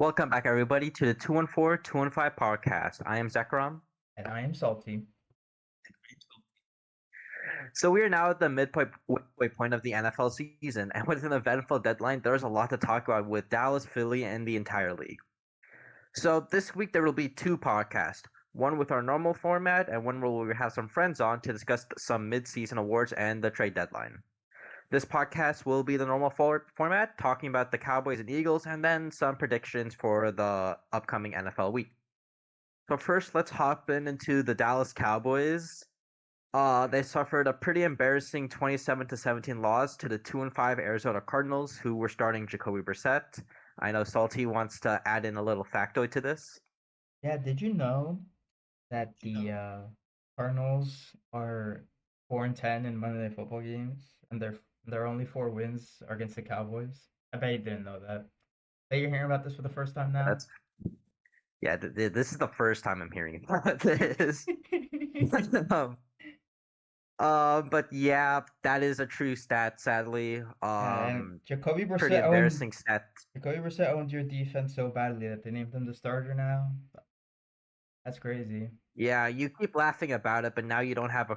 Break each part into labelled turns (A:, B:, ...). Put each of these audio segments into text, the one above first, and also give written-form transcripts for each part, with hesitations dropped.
A: Welcome back, everybody, to the 214 215 podcast. I am Zekaram.
B: And I am salty.
A: So we are now at the midway point of the NFL season, and with an eventful deadline, there's a lot to talk about with Dallas, Philly, and the entire league. So this week there will be two podcasts, one with our normal format, and one where we have some friends on to discuss some mid-season awards and the trade deadline. This podcast will be the normal format, talking about the Cowboys and Eagles, and then some predictions for the upcoming NFL week. So first, let's hop into the Dallas Cowboys. They suffered a pretty embarrassing 27-17 loss to the 2-5 Arizona Cardinals, who were starting Jacoby Brissett. I know Salty wants to add in a little factoid to this.
B: Yeah, did you know that the Cardinals are 4-10 in Monday Night Football games, and their only four wins are against the Cowboys? I bet you didn't know that. Bet you're hearing about this for the first time now.
A: That's this is the first time I'm hearing about this. um, but yeah, that is a true stat. Sadly,
B: And Jacoby
A: pretty
B: Brissett owned
A: embarrassing stat.
B: Jacoby Brissett owned your defense so badly that they named him the starter now. That's crazy.
A: Yeah, you keep laughing about it, but now you don't have a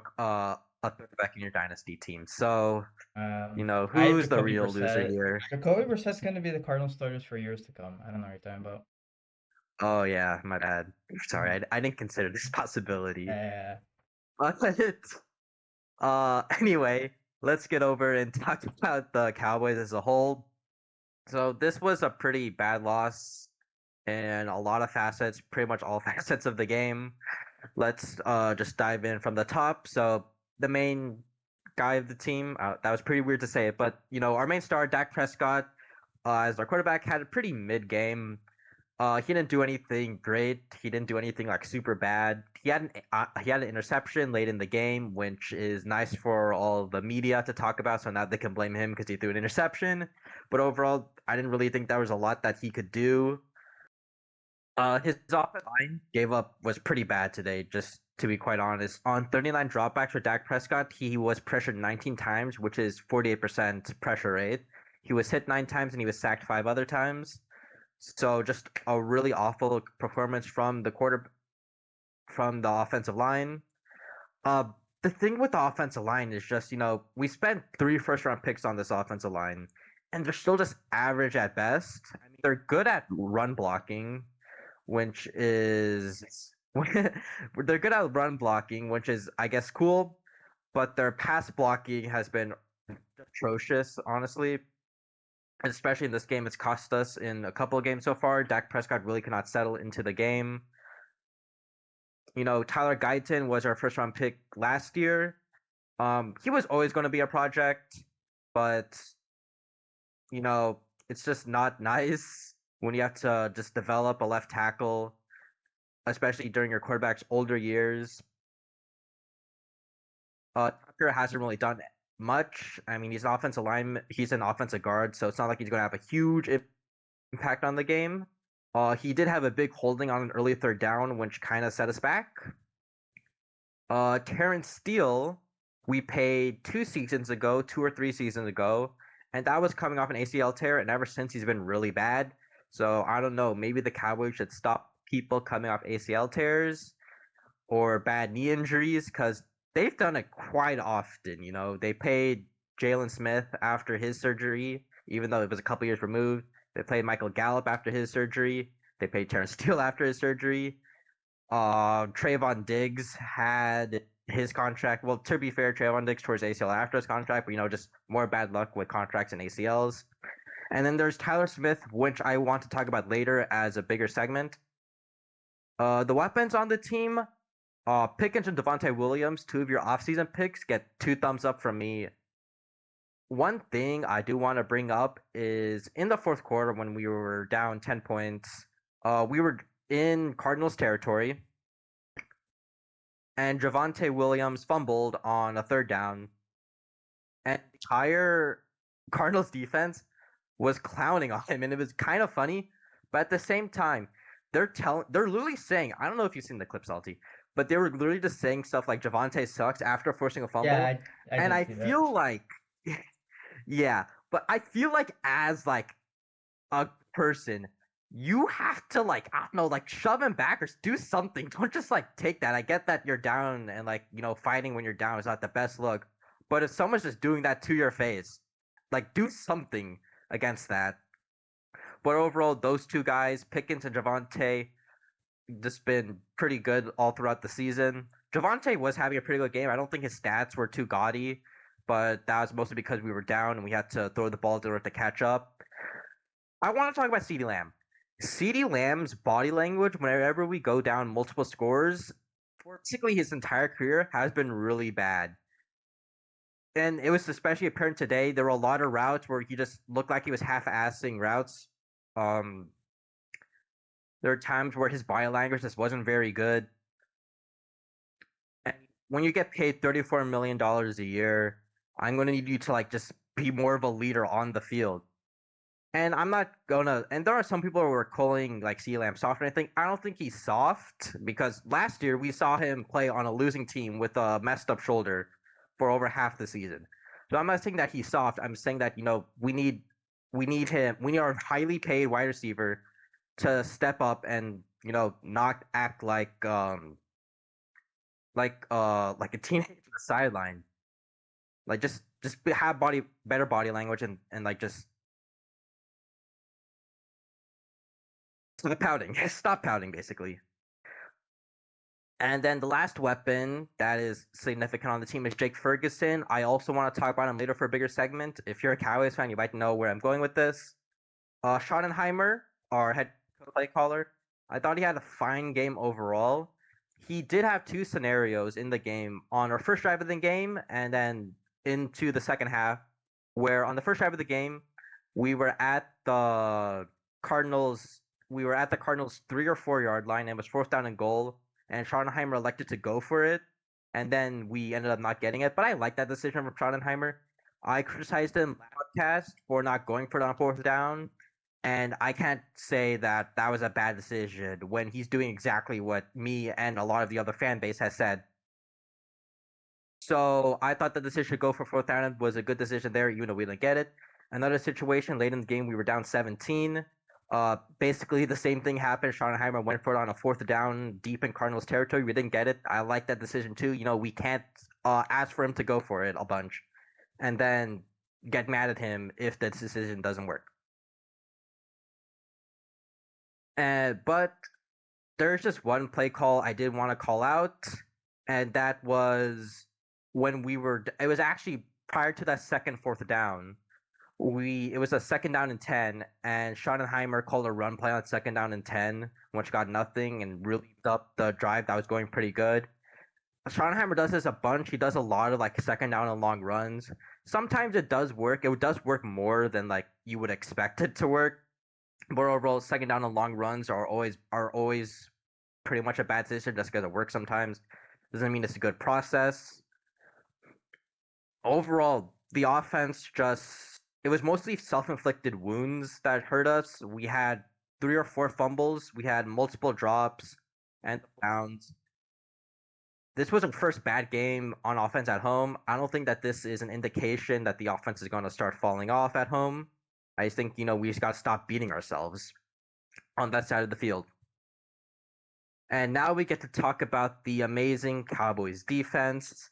A: quarterback in your dynasty team. So
B: I have
A: who's the
B: Jacoby
A: real loser
B: Brissett.
A: here?
B: Jacoby Brissett's gonna be the Cardinal starters for years to come. I don't know what you're talking about.
A: Oh yeah, my bad. Sorry,
B: Mhm.
A: I didn't consider this possibility.
B: Yeah.
A: But anyway, let's get over and talk about the Cowboys as a whole. So this was a pretty bad loss in a lot of facets, pretty much all facets of the game. Let's just dive in from the top. So the main guy of the team, that was pretty weird to say it, but our main star, Dak Prescott, as our quarterback, had a pretty mid game. He didn't do anything great. He didn't do anything like super bad. He had an interception late in the game, which is nice for all the media to talk about. So now they can blame him because he threw an interception. But overall, I didn't really think there was a lot that he could do. His offensive line was pretty bad today. Just to be quite honest, on 39 dropbacks for Dak Prescott, he was pressured 19 times, which is 48% pressure rate. He was hit 9 times and he was sacked 5 other times. So just a really awful performance from the offensive line. Uh, the thing with the offensive line is just we spent 3 first-round picks on this offensive line, and they're still just average at best. I mean, they're good at run blocking, which is they're good at run blocking, which is I guess cool, but their pass blocking has been atrocious, honestly. Especially in this game, it's cost us in a couple of games so far. Dak Prescott really cannot settle into the game. Tyler Guyton was our first round pick last year. He was always going to be a project, but it's just not nice when you have to just develop a left tackle, especially during your quarterback's older years. Tucker hasn't really done much. I mean, he's an offensive lineman. He's an offensive guard, so it's not like he's going to have a huge impact on the game. He did have a big holding on an early third down, which kind of set us back. Terrence Steele, we paid 2 or 3 seasons ago, and that was coming off an ACL tear, and ever since he's been really bad. So I don't know. Maybe the Cowboys should stop people coming off ACL tears or bad knee injuries because they've done it quite often. They paid Jalen Smith after his surgery, even though it was a couple years removed. They played Michael Gallup after his surgery. They paid Terrence Steele after his surgery. Trayvon Diggs had his contract. Well, to be fair, Trayvon Diggs tore his ACL after his contract, but just more bad luck with contracts and ACLs. And then there's Tyler Smith, which I want to talk about later as a bigger segment. The weapons on the team, Pickens and Devontae Williams, 2 of your offseason picks, get 2 thumbs up from me. One thing I do want to bring up is in the fourth quarter when we were down 10 points, we were in Cardinals territory, and Javonte Williams fumbled on a third down, and the entire Cardinals defense was clowning on him, and it was kind of funny, but at the same time, they're literally saying, I don't know if you've seen the clip, Salty, but they were literally just saying stuff like Javonte sucks after forcing a fumble,
B: Yeah, I
A: and
B: did
A: I
B: see that.
A: feel like, yeah, but I feel like as like a person, you have to like I don't know, like shove him back or do something. Don't just like take that. I get that you're down and like fighting when you're down is not the best look, but if someone's just doing that to your face, like do something against that. But overall, those two guys, Pickens and Javante, just been pretty good all throughout the season. Javante was having a pretty good game. I don't think his stats were too gaudy, but that was mostly because we were down and we had to throw the ball in order to catch up. I want to talk about CeeDee Lamb. CeeDee Lamb's body language, whenever we go down multiple scores, for particularly his entire career, has been really bad. And it was especially apparent today. There were a lot of routes where he just looked like he was half-assing routes. Um, there are times where his body language just wasn't very good. And when you get paid $34 million a year, I'm going to need you to like just be more of a leader on the field. And I'm not gonna. And there are some people who are calling like CeeDee Lamb soft, and I think I don't think he's soft because last year we saw him play on a losing team with a messed up shoulder for over half the season. So I'm not saying that he's soft. I'm saying that we need him. We need our highly paid wide receiver to step up and not act like a teenager on the sideline. Like just have better body language and like just stop pouting. Stop pouting, basically. And then the last weapon that is significant on the team is Jake Ferguson. I also want to talk about him later for a bigger segment. If you're a Cowboys fan, you might know where I'm going with this. Schottenheimer, our head play caller, I thought he had a fine game overall. He did have two scenarios in the game on our first drive of the game and then into the second half, where on the first drive of the game, we were at the Cardinals. We were at the Cardinals 3 or 4 yard line and it was fourth down and goal. And Schottenheimer elected to go for it, and then we ended up not getting it. But I like that decision from Schottenheimer. I criticized him last podcast for not going for it on fourth down, and I can't say that that was a bad decision when he's doing exactly what me and a lot of the other fan base has said. So I thought the decision to go for fourth down was a good decision there, even though we didn't get it. Another situation late in the game, we were down 17. Basically the same thing happened. Schottenheimer went for it on a fourth down deep in Cardinals territory. We didn't get it. I like that decision too. We can't ask for him to go for it a bunch and then get mad at him if the decision doesn't work. But there's just one play call I did want to call out, and that was when it was actually prior to that second fourth down. It was a second down and 10, and Schottenheimer called a run play on second down and 10, which got nothing and really up the drive that was going pretty good. Schottenheimer does this a bunch. He does a lot of like second down and long runs. Sometimes it does work. It does work more than like you would expect it to work. But overall, second down and long runs are always pretty much a bad decision just because it works sometimes. Doesn't mean it's a good process. Overall, the offense just it was mostly self-inflicted wounds that hurt us. We had 3 or 4 fumbles, we had multiple drops and downs. This was our first bad game on offense at home. I don't think that this is an indication that the offense is going to start falling off at home. I just think, we just got to stop beating ourselves on that side of the field. And now we get to talk about the amazing Cowboys defense.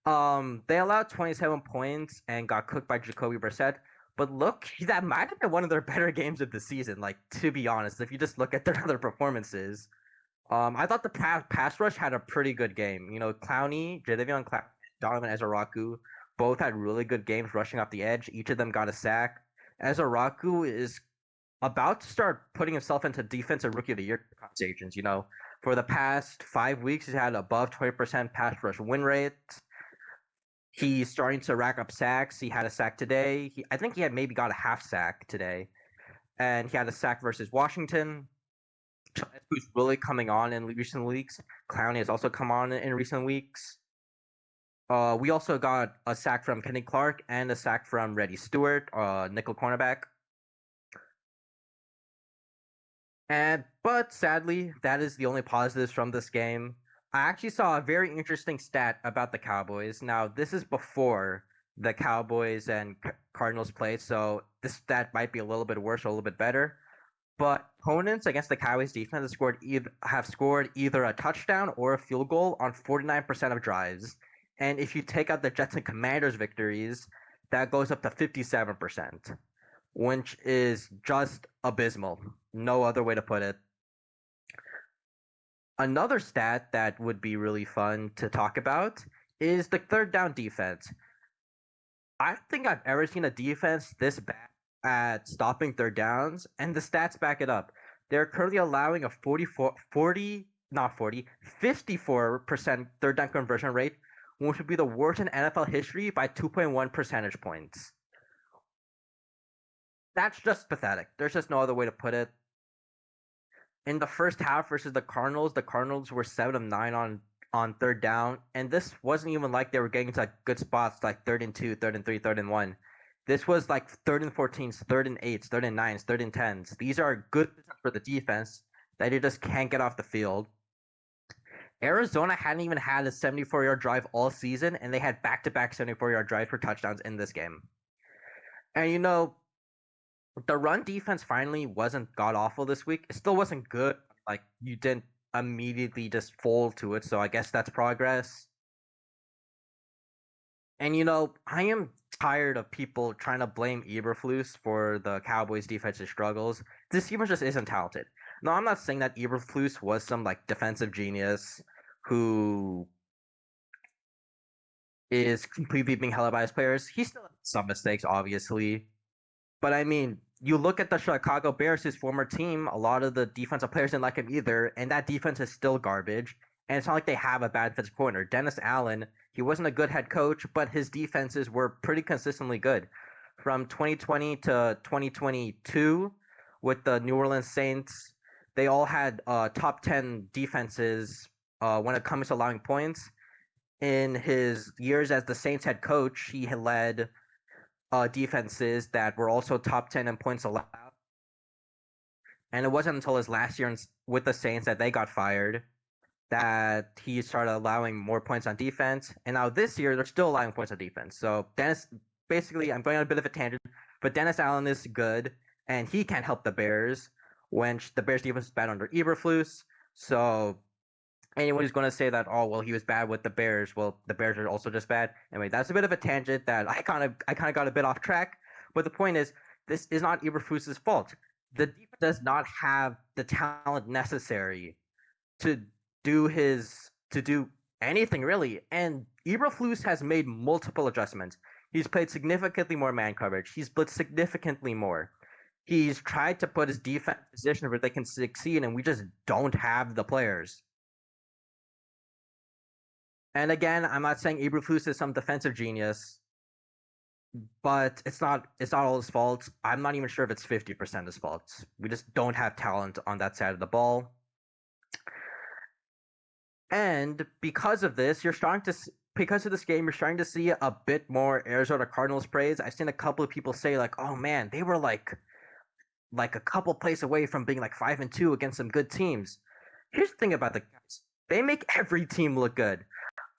A: They allowed 27 points and got cooked by Jacoby Brissett. But look, that might have been one of their better games of the season. Like, to be honest, if you just look at their other performances, I thought the pass rush had a pretty good game. Clowney, Jadavion Clowney, Donovan Ezaraku both had really good games rushing off the edge. Each of them got a sack. Ezaraku is about to start putting himself into defensive rookie of the year conversations. For the past 5 weeks, he's had above 20% pass rush win rate. He's starting to rack up sacks. He had a sack today. I think he had maybe got a half sack today, and he had a sack versus Washington. Who's really coming on in recent weeks. Clowney has also come on in recent weeks. We also got a sack from Kenny Clark and a sack from Reddy Stewart, nickel cornerback. But sadly, that is the only positives from this game. I actually saw a very interesting stat about the Cowboys. Now, this is before the Cowboys and Cardinals played, so this stat might be a little bit worse or a little bit better. But opponents against the Cowboys defense have scored either a touchdown or a field goal on 49% of drives. And if you take out the Jets and Commanders victories, that goes up to 57%, which is just abysmal. No other way to put it. Another stat that would be really fun to talk about is the third down defense. I don't think I've ever seen a defense this bad at stopping third downs, and the stats back it up. They're currently allowing a 54% third down conversion rate, which would be the worst in NFL history by 2.1 percentage points. That's just pathetic. There's just no other way to put it. In the first half versus the Cardinals were 7 of 9 on third down, and this wasn't even like they were getting to good spots like 3rd and 2, 3rd and 3, 3rd and 1. This was like 3rd and 14s, 3rd and 8s, 3rd and 9s, 3rd and 10s. These are good for the defense that you just can't get off the field. Arizona hadn't even had a 74-yard drive all season, and they had back-to-back 74-yard drives for touchdowns in this game. And the run defense finally wasn't god-awful this week. It still wasn't good. Like, you didn't immediately just fold to it, so I guess that's progress. And I am tired of people trying to blame Eberflus for the Cowboys' defensive struggles. This defense just isn't talented. No, I'm not saying that Eberflus was some like defensive genius who is completely being held by his players. He still has some mistakes, obviously. But I mean, you look at the Chicago Bears, his former team, a lot of the defensive players didn't like him either, and that defense is still garbage. And it's not like they have a bad defensive corner. Dennis Allen, he wasn't a good head coach, but his defenses were pretty consistently good. From 2020 to 2022, with the New Orleans Saints, they all had top 10 defenses when it comes to allowing points. In his years as the Saints head coach, he had led defenses that were also top 10 in points allowed. And it wasn't until his last year with the Saints that they got fired that he started allowing more points on defense. And now this year, they're still allowing points on defense. So basically, I'm going on a bit of a tangent, but Dennis Allen is good, and he can't help the Bears when the Bears defense is bad under Eberflus. So anyone who's going to say that, oh, well, he was bad with the Bears, well, the Bears are also just bad. Anyway, that's a bit of a tangent that I kind of got a bit off track. But the point is, this is not Eberflus's fault. The defense does not have the talent necessary to do anything really. And Eberflus has made multiple adjustments. He's played significantly more man coverage. He's blitzed significantly more. He's tried to put his defense in a position where they can succeed, and we just don't have the players. And again, I'm not saying Eberflus is some defensive genius, but it's not all his fault. I'm not even sure if it's 50% his fault. We just don't have talent on that side of the ball. And because of this because of this game, you're starting to see a bit more Arizona Cardinals praise. I've seen a couple of people say like, "Oh man, they were like a couple plays away from being like 5-2 against some good teams." Here's the thing about the guys: they make every team look good.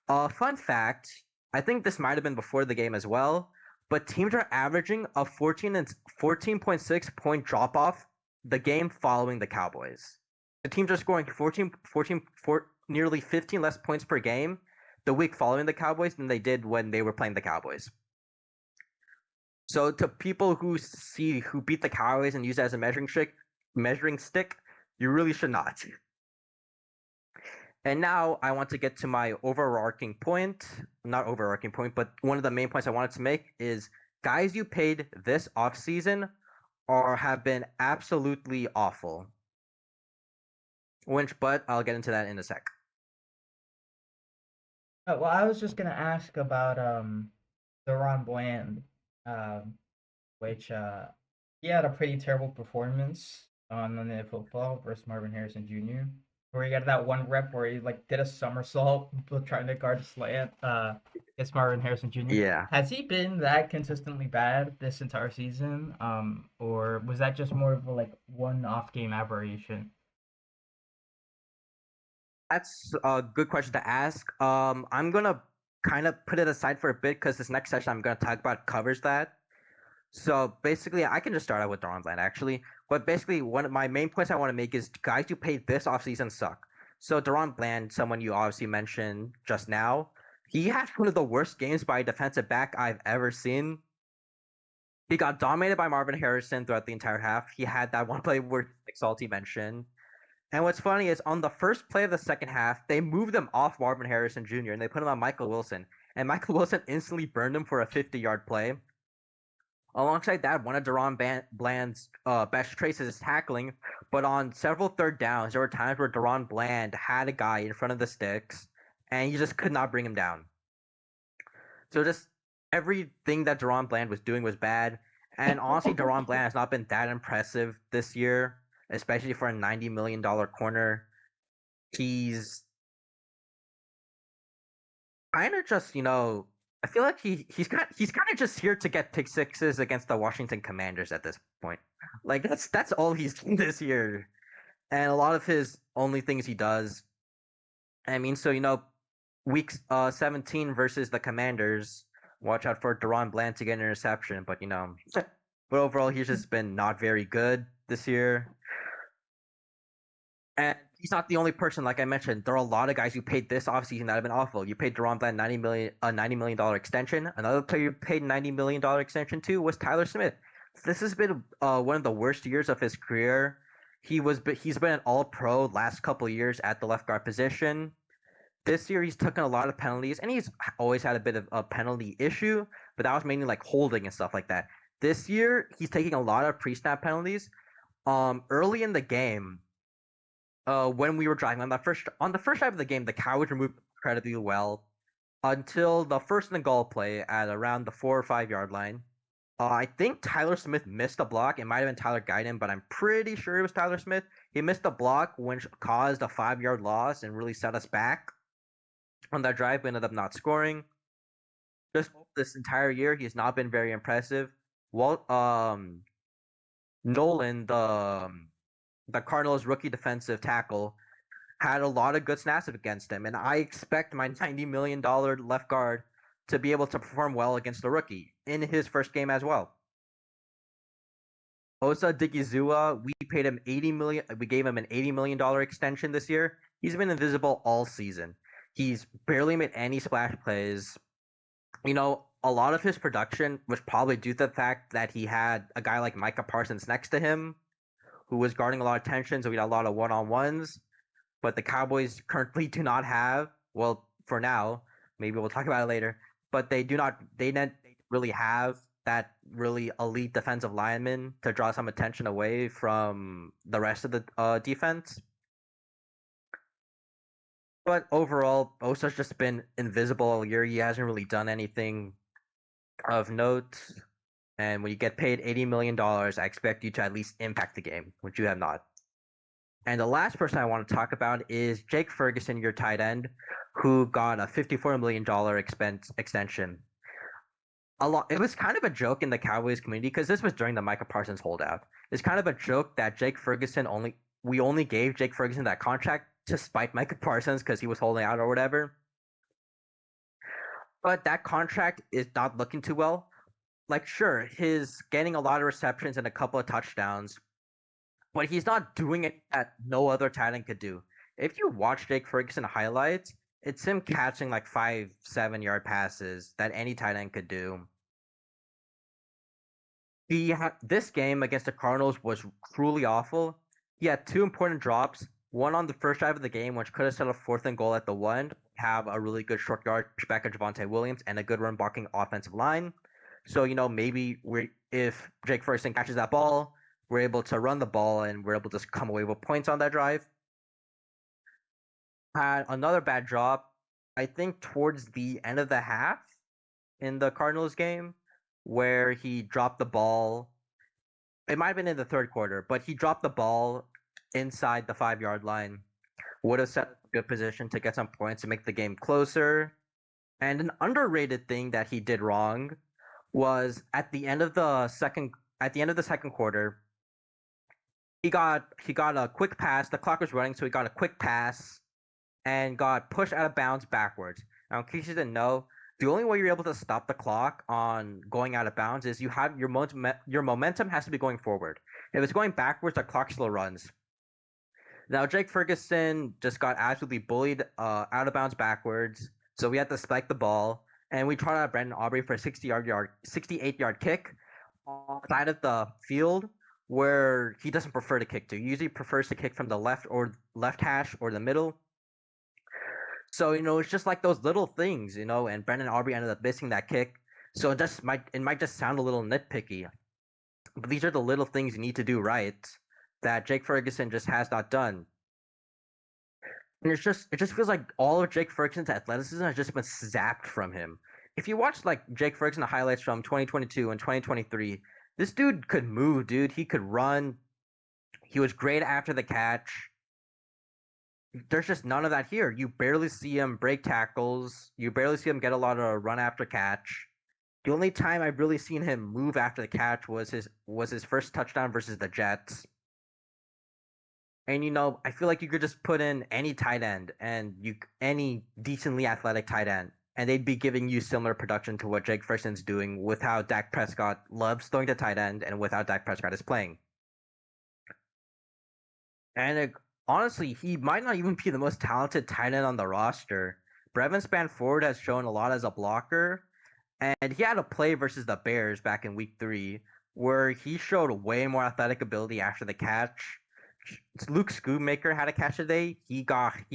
A: Fun fact: I think this might have been before the game as well, but teams are averaging a 14.6 point drop off the game following the Cowboys. The teams are scoring 14, nearly 15 less points per game the week following the Cowboys than they did when they were playing the Cowboys. So to people who beat the Cowboys and use it as a measuring stick, you really should not. And now I want to get to my overarching point, not overarching point, but one of the main points I wanted to make is guys you paid this offseason have been absolutely awful. But I'll get into that in a sec.
B: Well, I was just gonna ask about Deron Bland, which he had a pretty terrible performance on Monday Night Football versus Marvin Harrison Jr., where he got that one rep where he like did a somersault trying to guard a slant against Marvin Harrison Jr.
A: Yeah.
B: Has he been that consistently bad this entire season, or was that just more of a like one off game aberration?
A: That's a good question to ask. I'm gonna kind of put it aside for a bit because this next session I'm gonna talk about covers that. So basically, I can just start out with Deron Bland actually. But basically, one of my main points I want to make is guys you paid this offseason suck. So Deron Bland, someone you obviously mentioned just now, he had one of the worst games by a defensive back I've ever seen. He got dominated by Marvin Harrison throughout the entire half. He had that one play where Salty mentioned. And what's funny is on the first play of the second half, they moved him off Marvin Harrison Jr. and they put him on Michael Wilson. And Michael Wilson instantly burned him for a 50-yard play. Alongside that, one of Bland's best traits is tackling, but on several third downs, there were times where Deron Bland had a guy in front of the sticks, and he just could not bring him down. So just everything that Deron Bland was doing was bad, and honestly, Deron Bland has not been that impressive this year, especially for a $90 million corner. He's kind of just I feel like he's kind of just here to get pick sixes against the Washington Commanders at this point. Like that's all he's done this year, and a lot of his only things he does. I mean, so week 17 versus the Commanders. Watch out for Deron Bland to get an interception, but but overall he's just been not very good this year. And he's not the only person, like I mentioned. There are a lot of guys who paid this offseason that have been awful. You paid Deron Bland $90 million extension. Another player you paid $90 million extension to was Tyler Smith. This has been one of the worst years of his career. He's been an All Pro last couple of years at the left guard position. This year he's taken a lot of penalties, and he's always had a bit of a penalty issue, but that was mainly like holding and stuff like that. This year he's taking a lot of pre-snap penalties. Early in the game, when we were driving on the first drive of the game, the Cowboys were moved incredibly well until the first and goal play at around the 4 or 5 yard line. I think Tyler Smith missed a block. It might have been Tyler Guyton, but I'm pretty sure it was Tyler Smith. He missed a block, which caused a 5 yard loss and really set us back on that drive. We ended up not scoring. Just this entire year, he's not been very impressive. Walt Nolan, the Cardinals rookie defensive tackle, had a lot of good snaps against him, and I expect my $90 million left guard to be able to perform well against the rookie in his first game as well. Osa Digizua, we paid him $80 million. We gave him an $80 million extension this year. He's been invisible all season. He's barely made any splash plays. A lot of his production was probably due to the fact that he had a guy like Micah Parsons next to him, who was guarding a lot of tension, so we had a lot of one-on-ones. But the Cowboys currently do not have. Well, for now, maybe we'll talk about it later. But they do not. They really have that really elite defensive lineman to draw some attention away from the rest of the defense. But overall, Osa's just been invisible all year. He hasn't really done anything of note. And when you get paid $80 million, I expect you to at least impact the game, which you have not. And the last person I want to talk about is Jake Ferguson, your tight end, who got a $54 million extension. It was kind of a joke in the Cowboys community because this was during the Micah Parsons holdout. It's kind of a joke that we only gave Jake Ferguson that contract to spite Micah Parsons because he was holding out or whatever. But that contract is not looking too well. Like, sure, he's getting a lot of receptions and a couple of touchdowns, but he's not doing it that no other tight end could do. If you watch Jake Ferguson highlights, it's him catching like 5-7 yard passes that any tight end could do. This game against the Cardinals was truly awful. He had two important drops. One on the first drive of the game, which could have set a 4th and goal at the 1. Have a really good short yard back of Javonte Williams and a good run blocking offensive line. So maybe if Jake Ferguson catches that ball, we're able to run the ball and we're able to come away with points on that drive. Had another bad drop, I think towards the end of the half in the Cardinals game, where he dropped the ball. It might have been in the third quarter, but he dropped the ball inside the 5 yard line. Would have set a good position to get some points to make the game closer. And an underrated thing that he did wrong was at the end of the second quarter, he got a quick pass. The clock was running, so he got a quick pass and got pushed out of bounds backwards. Now, in case you didn't know, The only way you're able to stop the clock on going out of bounds is your momentum has to be going forward. If it's going backwards, the clock still runs. Now Jake Ferguson just got absolutely bullied out of bounds backwards, so we had to spike the ball, and we tried out Brandon Aubrey for a 68-yard kick on the side of the field where he doesn't prefer to kick to. He usually prefers to kick from the left hash or the middle. So it's just like those little things, and Brandon Aubrey ended up missing that kick. So it might just sound a little nitpicky, but these are the little things you need to do right that Jake Ferguson just has not done. And it just feels like all of Jake Ferguson's athleticism has just been zapped from him. If you watch like Jake Ferguson highlights from 2022 and 2023, this dude could move, dude. He could run. He was great after the catch. There's just none of that here. You barely see him break tackles. You barely see him get a lot of run after catch. The only time I've really seen him move after the catch was his first touchdown versus the Jets. And I feel like you could just put in any tight end and any decently athletic tight end, and they'd be giving you similar production to what Jake Ferguson's doing with how Dak Prescott loves throwing to tight end and with how Dak Prescott is playing. And honestly, he might not even be the most talented tight end on the roster. Brevin Spanford has shown a lot as a blocker, and he had a play versus the Bears back in week 3 where he showed way more athletic ability after the catch. Luke Schoonmaker had a catch today. He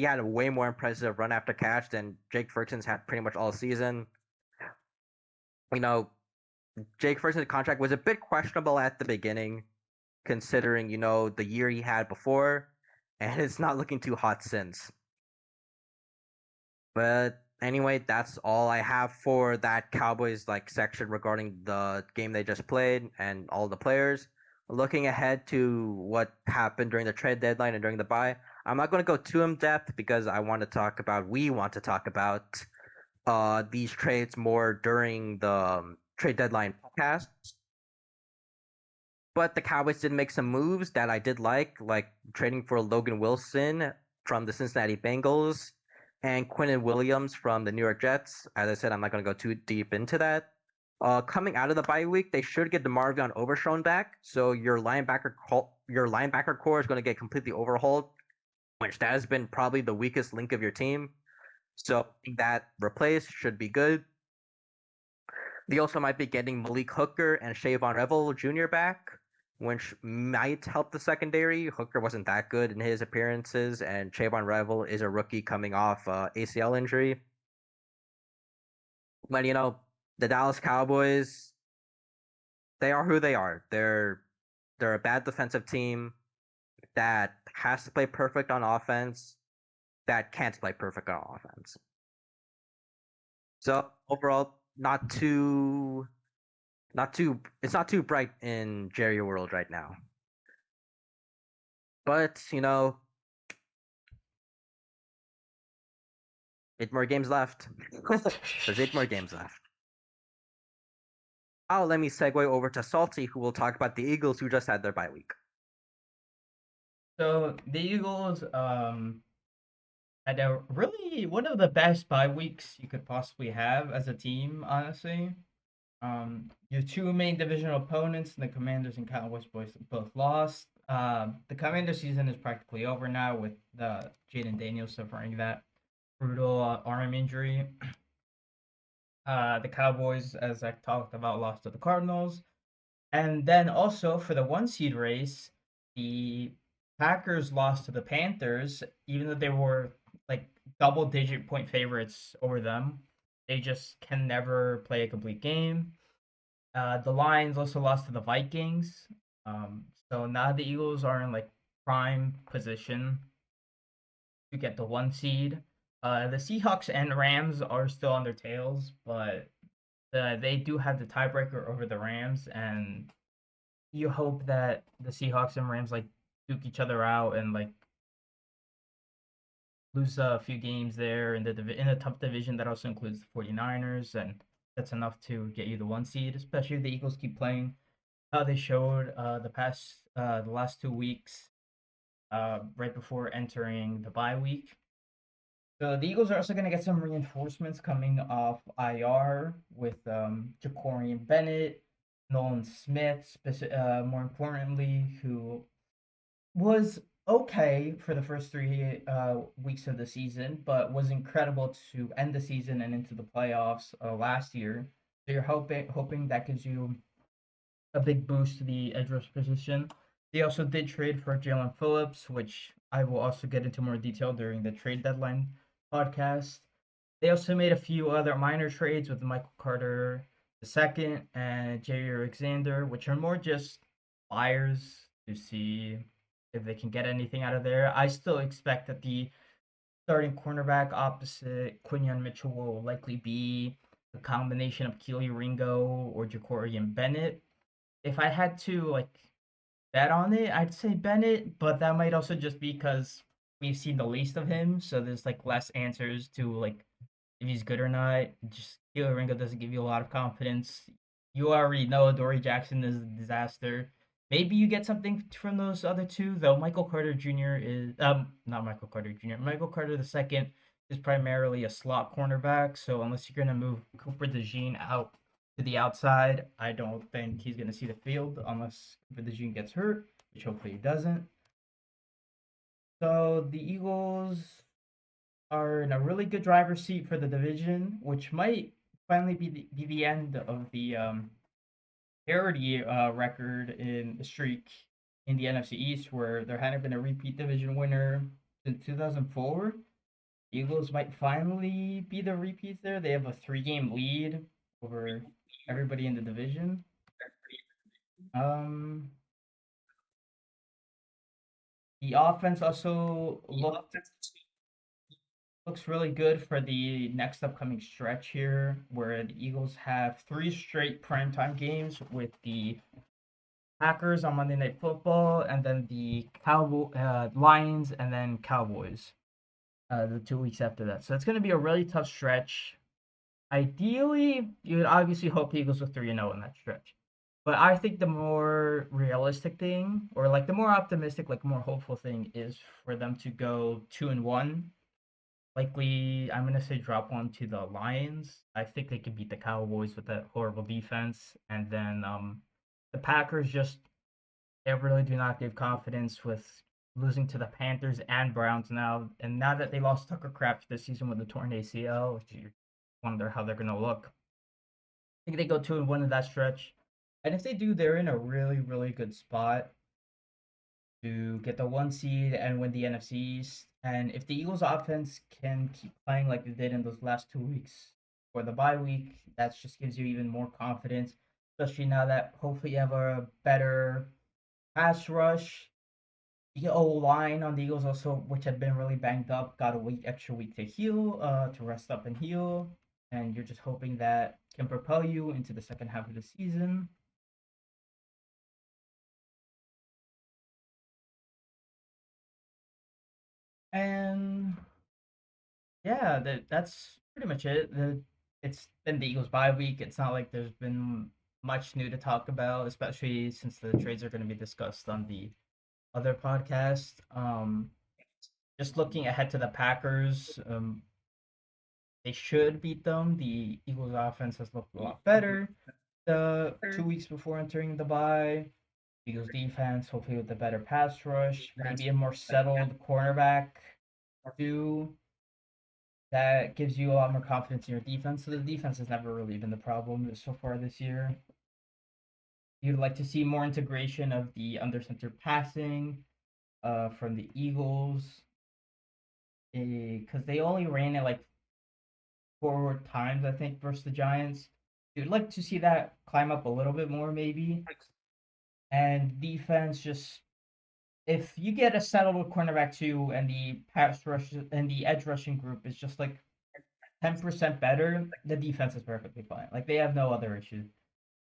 A: had a way more impressive run after catch than Jake Ferguson's had pretty much all season. You know, Jake Ferguson's contract was a bit questionable at the beginning, considering the year he had before, and it's not looking too hot since. But anyway, that's all I have for that Cowboys section regarding the game they just played and all the players. Looking ahead to what happened during the trade deadline and during the bye, I'm not going to go too in depth because we want to talk about these trades more during the trade deadline podcast. But the Cowboys did make some moves that I did like trading for Logan Wilson from the Cincinnati Bengals and Quinnen Williams from the New York Jets. As I said, I'm not going to go too deep into that. Coming out of the bye week, they should get DeMarvion Overshown back, so your linebacker core is going to get completely overhauled, which that has been probably the weakest link of your team. So that replaced should be good. They also might be getting Malik Hooker and Shavon Revel Jr. back, which might help the secondary. Hooker wasn't that good in his appearances, and Shavon Revel is a rookie coming off ACL injury. But the Dallas Cowboys, they are who they are. They're a bad defensive team that has to play perfect on offense, that can't play perfect on offense. So overall, it's not too bright in Jerry World right now. But 8 more games left. There's 8 more games left. Now let me segue over to Salty, who will talk about the Eagles, who just had their bye week.
B: So the Eagles had a really one of the best bye weeks you could possibly have as a team, honestly. Your two main divisional opponents, the Commanders and Cowboys, both lost. The Commander season is practically over now with the Jaden Daniels suffering that brutal arm injury. The Cowboys, as I talked about, lost to the Cardinals. And then also for the 1 seed race, the Packers lost to the Panthers, even though they were like double digit point favorites over them. They just can never play a complete game. The Lions also lost to the Vikings. So now the Eagles are in like prime position to get the 1 seed. The Seahawks and Rams are still on their tails, but they do have the tiebreaker over the Rams, and you hope that the Seahawks and Rams like duke each other out and like lose a few games there in a tough division that also includes the 49ers, and that's enough to get you the 1 seed, especially if the Eagles keep playing how they showed the last 2 weeks right before entering the bye week. So the Eagles are also going to get some reinforcements coming off IR with Jacorian Bennett, Nolan Smith, more importantly, who was okay for the first 3 weeks of the season, but was incredible to end the season and into the playoffs last year. So you're hoping that gives you a big boost to the edge rush position. They also did trade for Jalen Phillips, which I will also get into more detail during the trade deadline podcast. They also made a few other minor trades with Michael Carter II and Jerry Alexander, which are more just buyers to see if they can get anything out of there. I still expect that the starting cornerback opposite Quinion Mitchell will likely be a combination of Keely Ringo or Jacorian Bennett. If I had to bet on it, I'd say Bennett, but that might also just be because we've seen the least of him, so there's less answers to if he's good or not. Just Keely Ringo doesn't give you a lot of confidence. You already know Dory Jackson is a disaster. Maybe you get something from those other two, though. Michael Carter Jr. is not Michael Carter Jr. Michael Carter II is primarily a slot cornerback. So unless you're gonna move Cooper DeJean out to the outside, I don't think he's gonna see the field unless Cooper DeJean gets hurt, which hopefully he doesn't. So the Eagles are in a really good driver's seat for the division, which might finally be the end of the parity record in the streak in the NFC East, where there hadn't been a repeat division winner since 2004. Eagles might finally be the repeats there. They have a 3 game lead over everybody in the division. Um, the offense also looks really good for the next upcoming stretch here, where the Eagles have 3 straight primetime games with the Packers on Monday Night Football, and then the Lions, and then Cowboys the 2 weeks after that. So it's going to be a really tough stretch. Ideally, you would obviously hope the Eagles are 3-0 in that stretch. But I think the more realistic thing, or the more optimistic, more hopeful thing, is for them to go 2-1. Likely, I'm gonna say drop one to the Lions. I think they could beat the Cowboys with that horrible defense, and then the Packers just they really do not give confidence with losing to the Panthers and Browns now. And now that they lost Tucker Kraft this season with the torn ACL, which you wonder how they're gonna look. I think they go 2-1 in that stretch, and if they do, they're in a really really good spot to get the 1 seed and win the NFC East. And if the Eagles offense can keep playing like they did in those last 2 weeks for the bye week, that just gives you even more confidence, especially now that hopefully you have a better pass rush. The O line on the Eagles also, which had been really banged up, got a extra week to heal, to rest up and heal. And you're just hoping that can propel you into the second half of the season. And yeah, that's pretty much it. It's been the Eagles bye week. It's not like there's been much new to talk about, especially since the trades are going to be discussed on the other podcast. Just looking ahead to the Packers, they should beat them. The Eagles' offense has looked a lot better the 2 weeks before entering the bye. Eagles' defense, hopefully with a better pass rush, maybe a more settled cornerback too. That gives you a lot more confidence in your defense. So the defense has never really been the problem so far this year. You'd like to see more integration of the under center passing from the Eagles because they only ran it 4 times, I think, versus the Giants. You'd like to see that climb up a little bit more, maybe. And defense, just if you get a settled cornerback too, and the pass rush and the edge rushing group is just 10% better, the defense is perfectly fine. They have no other issues.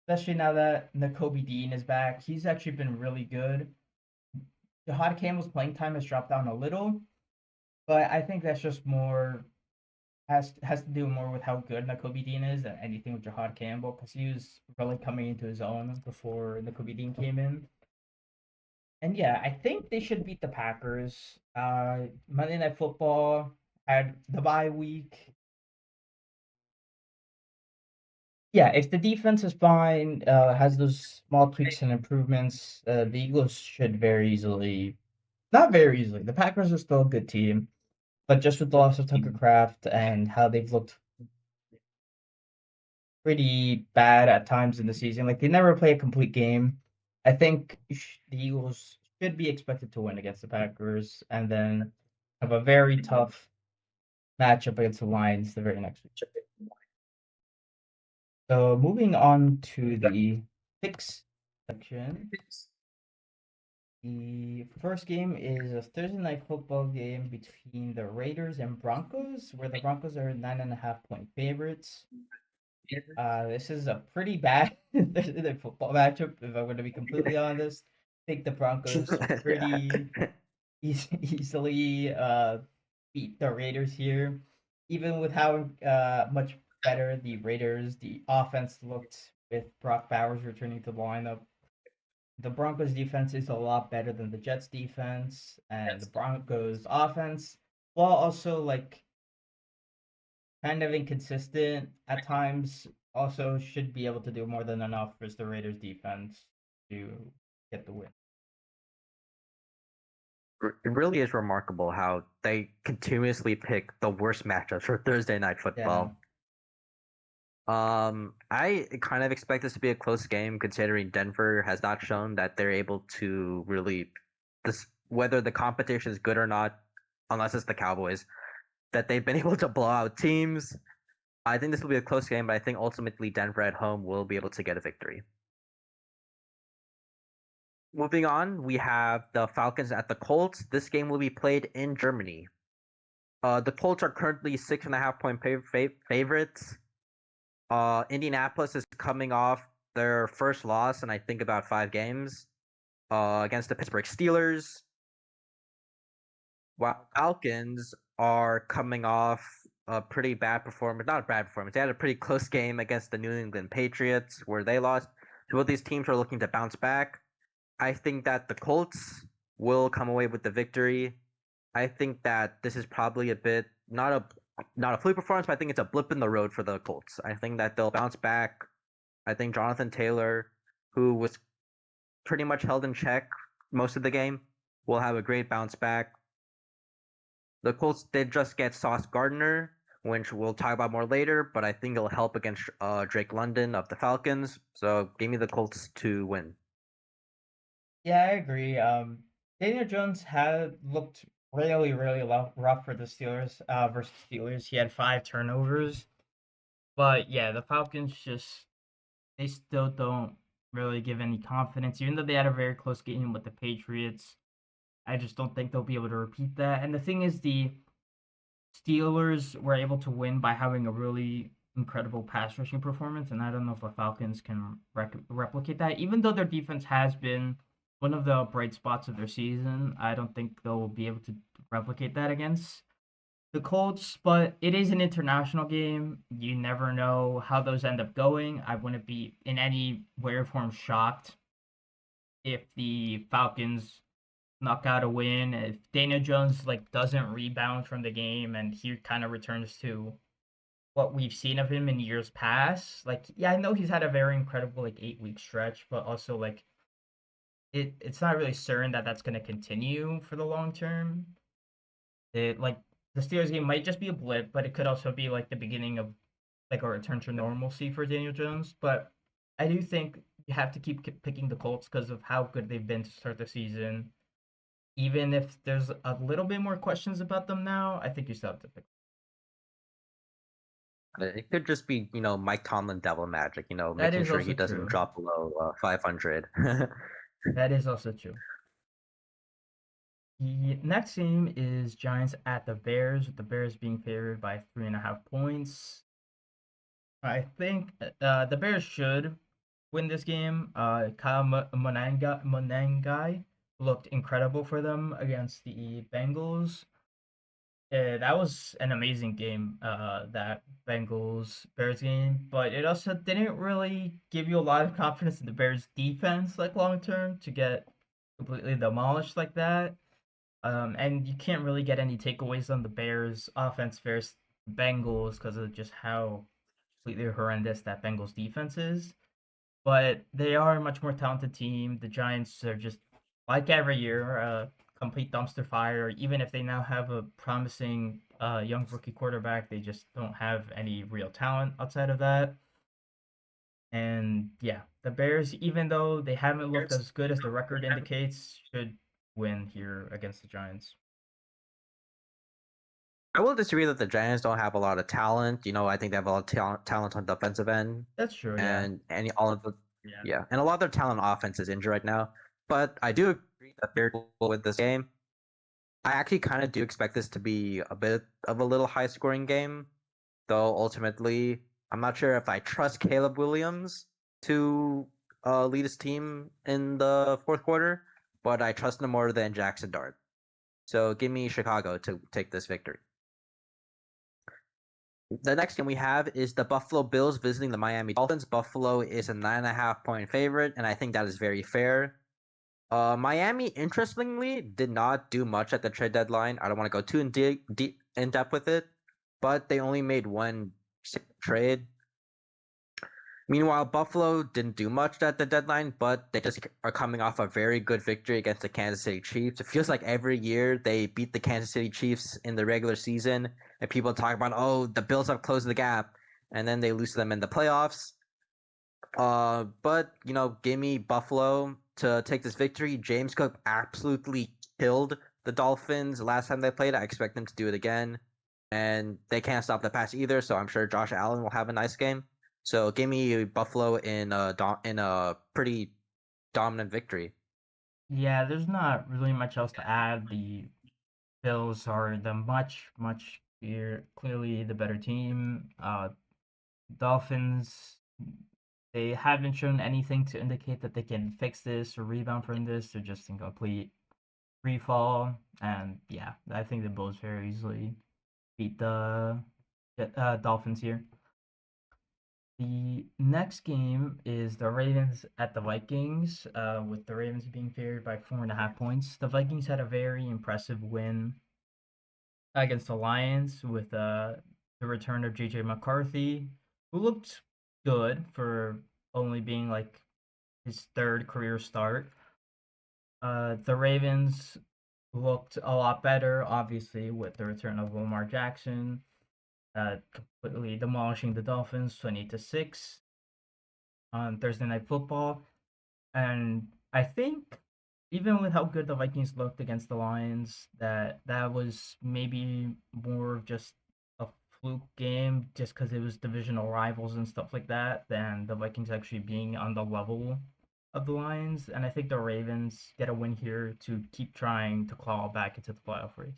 B: Especially now that Nakobe Dean is back. He's actually been really good. Jahad Campbell's playing time has dropped down a little, but I think that's just more has to do more with how good Nakobe Dean is than anything with Jahad Campbell because he was really coming into his own before Nakobe Dean came in. And yeah, I think they should beat the Packers. Monday Night Football. had the bye week. Yeah, if the defense is fine, has those small tweaks and improvements, the Eagles should very easily, not very easily. The Packers are still a good team, but just with the loss of Tucker Craft and how they've looked pretty bad at times in the season, like they never play a complete game. I think the Eagles should be expected to win against the Packers, and then have a very tough matchup against the Lions the very next week. So moving on to the picks section. The first game is a Thursday night football game between the Raiders and Broncos, where the Broncos are 9.5 point favorites. This is a pretty bad Thursday night football matchup, if I'm going to be completely honest. I think the Broncos
A: Yeah.
B: pretty easily beat the Raiders here, even with how much better the offense looked with Brock Bowers returning to the lineup. The Broncos defense is a lot better than the Jets defense, and the Broncos offense, while also like kind of inconsistent at times, also should be able to do more than enough for the Raiders defense to get the win.
A: It really is remarkable how they continuously pick the worst matchups for Thursday night
B: Yeah.
A: football. I kind of expect this to be a close game, considering Denver has not shown that they're able to really this whether the competition is good or not, unless it's the Cowboys, that they've been able to blow out teams. I think this will be a close game, but I think ultimately Denver at home will be able to get a victory. Moving on, we have the Falcons at the Colts. This game will be played in Germany. The Colts are currently 6.5 point favorites. Indianapolis is coming off their first loss in I think about 5 games against the Pittsburgh Steelers. While Falcons are coming off a pretty bad performance, not a bad performance. They had a pretty close game against the New England Patriots where they lost. Both these teams are looking to bounce back. I think that the Colts will come away with the victory. I think that this is probably a bit not a fluke performance, but I think it's a blip in the road for the Colts. I think that they'll bounce back. I think Jonathan Taylor, who was pretty much held in check most of the game, will have a great bounce back. The Colts did just get Sauce Gardner, which we'll talk about more later, but I think it'll help against Drake London of the Falcons. So give me the Colts to win.
B: Yeah, I agree. Daniel Jones had looked really, really rough for the Steelers versus Steelers. He had 5 turnovers, but yeah, the Falcons just they still don't really give any confidence, even though they had a very close game with the Patriots. I just don't think they'll be able to repeat that. And the thing is, the Steelers were able to win by having a really incredible pass rushing performance, and I don't know if the Falcons can replicate that. Even though their defense has been one of the bright spots of their season, I don't think they'll be able to replicate that against the Colts. But it is an international game. You never know how those end up going. I wouldn't be in any way or form shocked if the Falcons knock out a win. If Daniel Jones like doesn't rebound from the game and he kind of returns to what we've seen of him in years past, like yeah, I know he's had a very incredible like 8 week stretch, but also like it's not really certain that that's going to continue for the long term. It like the Steelers game might just be a blip, but it could also be like the beginning of like a return to normalcy for Daniel Jones. But I do think you have to keep picking the Colts because of how good they've been to start the season. Even if there's a little bit more questions about them now, I think you still have to pick.
A: It could just be, Mike Tomlin devil magic,
B: That
A: making
B: is
A: sure
B: also
A: he doesn't
B: true.
A: drop below 500.
B: That is also true. The next game is Giants at the Bears, with the Bears being favored by 3.5 points. I think the Bears should win this game. Kyle Monangai looked incredible for them against the Bengals. That was an amazing game, that Bengals Bears game, but it also didn't really give you a lot of confidence in the Bears defense, like long term, to get completely demolished like that. And you can't really get any takeaways on the Bears offense versus Bengals because of just how completely horrendous that Bengals defense is. But they are a much more talented team. The Giants are just like every year, a complete dumpster fire. Even if they now have a promising young rookie quarterback, they just don't have any real talent outside of that. And yeah, the Bears, even though they haven't looked as good as the record indicates, should win here against the Giants.
A: I will disagree that the Giants don't have a lot of talent. I think they have a lot of talent on the defensive end,
B: That's true, yeah.
A: and all of the yeah, and a lot of their talent on offense is injured right now. But I do agree that they're cool with this game. I actually kind of do expect this to be a bit of a little high scoring game, though ultimately I'm not sure if I trust Caleb Williams to lead his team in the fourth quarter, but I trust him more than Jackson Dart. So give me Chicago to take this victory. The next game we have is the Buffalo Bills visiting the Miami Dolphins. Buffalo is a 9.5 point favorite, and I think that is very fair. Miami, interestingly, did not do much at the trade deadline. I don't want to go too in depth with it, but they only made one trade. Meanwhile, Buffalo didn't do much at the deadline, but they just are coming off a very good victory against the Kansas City Chiefs. It feels like every year they beat the Kansas City Chiefs in the regular season, and people talk about, oh, the Bills have closed the gap, and then they lose to them in the playoffs. But give me Buffalo to take this victory. James Cook absolutely killed the Dolphins last time they played. I expect them to do it again, and they can't stop the pass either. So I'm sure Josh Allen will have a nice game. So give me Buffalo in a pretty dominant victory.
B: Yeah, there's not really much else to add. The Bills are the much clearly the better team. Dolphins, they haven't shown anything to indicate that they can fix this or rebound from this. They're just in complete free fall. And yeah, I think the Bills very easily beat the Dolphins here. The next game is the Ravens at the Vikings, with the Ravens being favored by 4.5 points. The Vikings had a very impressive win against the Lions with the return of JJ McCarthy, who looked good for only being like his third career start. The Ravens looked a lot better, obviously, with the return of Lamar Jackson, completely demolishing the Dolphins 20-6 on Thursday Night Football. And I think even with how good the Vikings looked against the Lions, that was maybe more of just a fluke game, just because it was divisional rivals and stuff like that, than the Vikings actually being on the level of the Lions. And I think the Ravens get a win here to keep trying to claw back into the playoff race.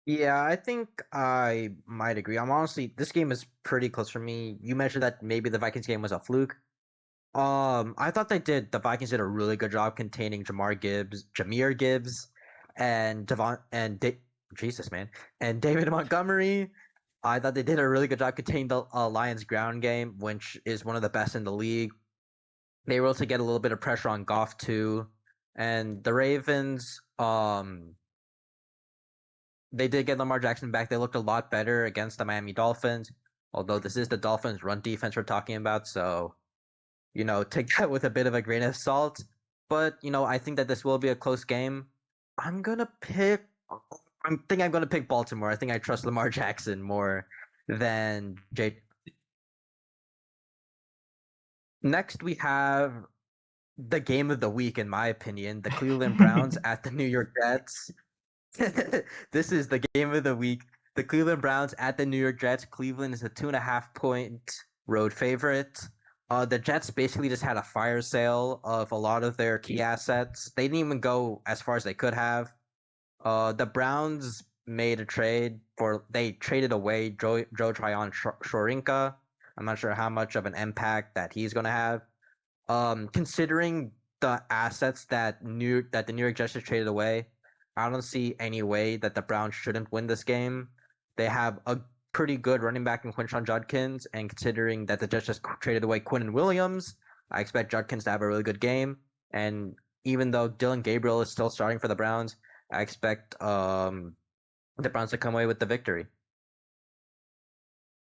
A: Yeah, I think I might agree. I'm honestly, this game is pretty close for me. You mentioned that maybe the Vikings game was a fluke. I thought the Vikings did a really good job containing Jameer Gibbs, and Jesus, man, and David Montgomery. I thought they did a really good job containing the Lions ground game, which is one of the best in the league. They were able to get a little bit of pressure on Goff too, and the Ravens, they did get Lamar Jackson back. They looked a lot better against the Miami Dolphins, although this is the Dolphins' run defense we're talking about, so take that with a bit of a grain of salt. But I think that this will be a close game. I'm gonna pick. I'm gonna pick Baltimore. I think I trust Lamar Jackson more than Jay. Next, we have the game of the week, in my opinion, the Cleveland Browns at the New York Jets. This is the game of the week. The Cleveland Browns at the New York Jets. Cleveland is a 2.5 point road favorite. The Jets basically just had a fire sale of a lot of their key assets. They didn't even go as far as they could have. The Browns made a trade they traded away Joe Tryon Shorinka. I'm not sure how much of an impact that he's going to have. Considering the assets that the New York Jets just traded away, I don't see any way that the Browns shouldn't win this game. They have a pretty good running back in Quinshon Judkins, and considering that the Jets just traded away Quinnen Williams, I expect Judkins to have a really good game. And even though Dylan Gabriel is still starting for the Browns, I expect the Browns to come away with the victory.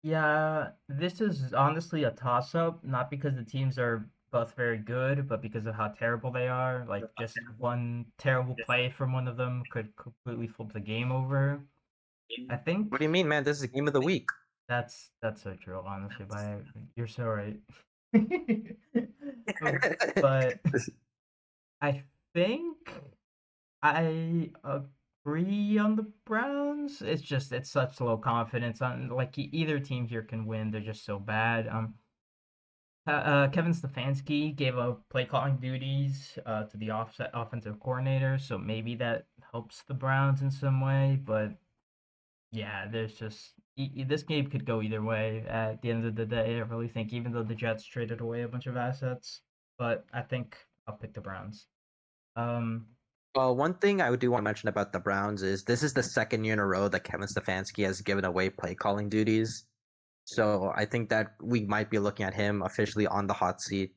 B: Yeah, this is honestly a toss-up, not because the teams are both very good, but because of how terrible they are. Like, just one terrible play from one of them could completely flip the game over. I
A: What
B: think
A: do you mean, man? This is the game of the week.
B: that's so true, honestly, but you're so right. But I think I agree on the Browns. It's such low confidence on like either team here can win. They're just so bad. Kevin Stefanski gave up play calling duties to the offset offensive coordinator, so maybe that helps the Browns in some way. But yeah, there's just this game could go either way. At the end of the day, I really think even though the Jets traded away a bunch of assets, but I think I'll pick the Browns. Um,
A: Well, one thing I do want to mention about the Browns is this is the second year in a row that Kevin Stefanski has given away play calling duties. So I think that we might be looking at him officially on the hot seat,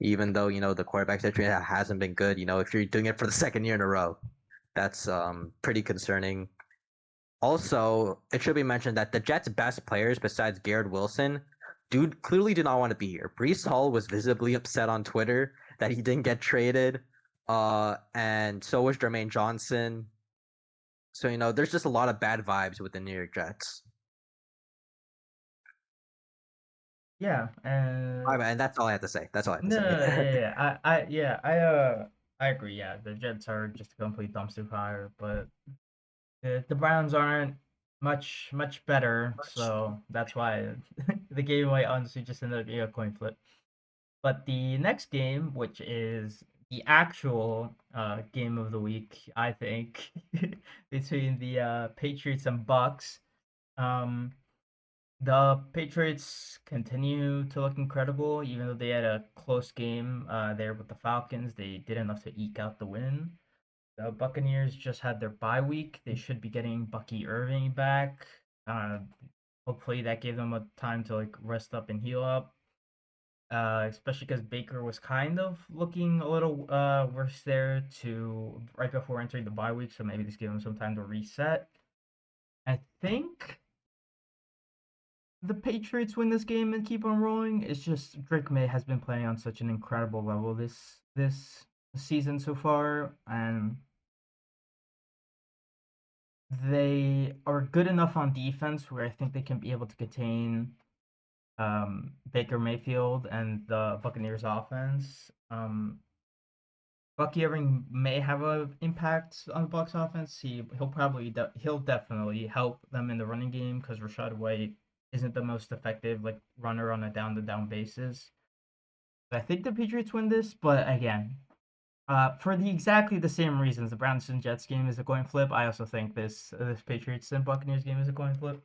A: even though the quarterback situation hasn't been good. If you're doing it for the second year in a row, that's pretty concerning. Also, it should be mentioned that the Jets' best players, besides Garrett Wilson, dude clearly do not want to be here. Brees Hall was visibly upset on Twitter that he didn't get traded, and so was Jermaine Johnson. So there's just a lot of bad vibes with the New York Jets.
B: yeah,
A: And that's all I have to say. That's all I have to
B: no,
A: say.
B: I agree. Yeah, the Jets are just a complete dumpster fire, but the Browns aren't much better, so that's why the game might honestly just end up being a coin flip. But the next game, which is the actual game of the week, I think, between the Patriots and Bucks. Um, the Patriots continue to look incredible, even though they had a close game there with the Falcons. They did enough to eke out the win. The Buccaneers just had their bye week. They should be getting Bucky Irving back. Uh, Hopefully that gave them a time to like rest up and heal up. Especially because Baker was kind of looking a little worse there to right before entering the bye week, so maybe this gave him some time to reset. I think the Patriots win this game and keep on rolling. It's just Drake May has been playing on such an incredible level this season so far, and they are good enough on defense where I think they can be able to contain Baker Mayfield and the Buccaneers offense. Bucky Irving may have an impact on the Bucks offense. He'll definitely help them in the running game because Rashad White isn't the most effective like runner on a down to down basis. I think the Patriots win this, but again, for exactly the same reasons, the Browns and Jets game is a coin flip. I also think this Patriots and Buccaneers game is a coin flip.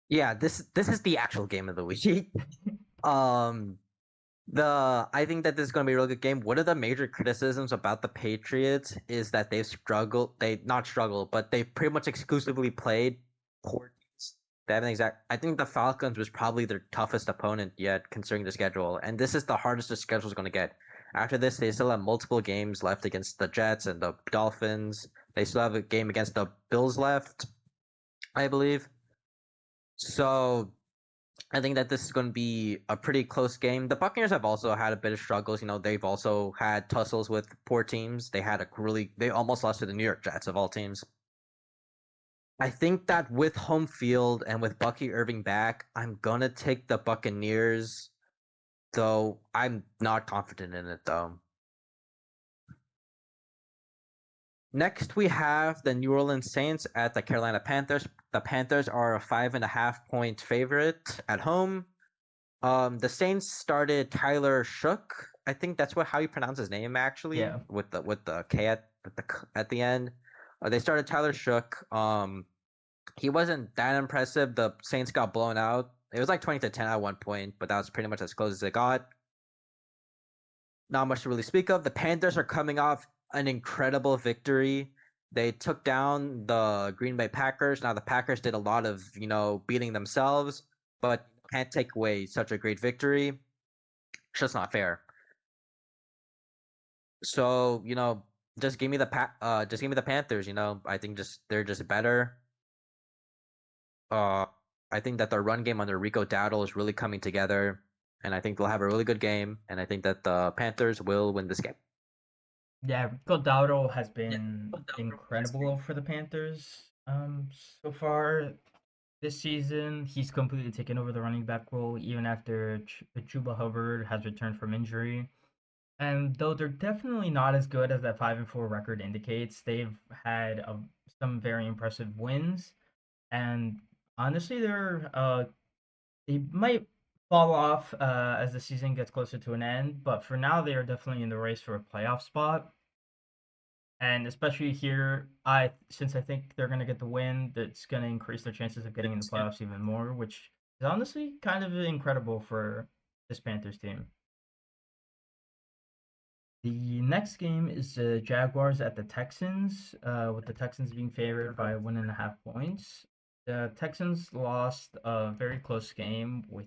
A: Yeah, this is the actual game of the week. um, I think that this is going to be a really good game. One of the major criticisms about the Patriots is that they've struggled. They not struggled, but they pretty much exclusively played poor teams. They haven't exact. I think the Falcons was probably their toughest opponent yet, considering the schedule. And this is the hardest the schedule is going to get. After this, they still have multiple games left against the Jets and the Dolphins. They still have a game against the Bills left, I believe. So I think that this is going to be a pretty close game. The Buccaneers have also had a bit of struggles. They've also had tussles with poor teams. They almost lost to the New York Jets of all teams. I think that with home field and with Bucky Irving back, I'm gonna take the Buccaneers, though I'm not confident in it though. Next, we have the New Orleans Saints at the Carolina Panthers. The Panthers are a 5.5 point favorite at home. The Saints started Tyler Shook. I think that's how you pronounce his name actually,
B: Yeah,
A: with the K at the end. They started Tyler Shook. He wasn't that impressive. The Saints got blown out. It was like 20-10 at one point, but that was pretty much as close as it got. Not much to really speak of. The Panthers are coming off an incredible victory. They took down the Green Bay Packers. Now the Packers did a lot of beating themselves, but can't take away such a great victory. It's just not fair. So just give me just give me the Panthers. I think they're just better. Uh, I think that their run game under Rico Dowdle is really coming together, and I think they'll have a really good game. And I think that the Panthers will win this game.
B: Yeah, Rico Dowdle has been incredible for the Panthers so far this season. He's completely taken over the running back role even after Chuba Hubbard has returned from injury. And though they're definitely not as good as that 5-4 record indicates, they've had some very impressive wins. And honestly, they might fall off as the season gets closer to an end. But for now, they are definitely in the race for a playoff spot. And especially here, I since I think they're gonna get the win, that's gonna increase their chances of getting in the playoffs even more, which is honestly kind of incredible for this Panthers team. The next game is the Jaguars at the Texans, with the Texans being favored by 1.5 points. The Texans lost a very close game with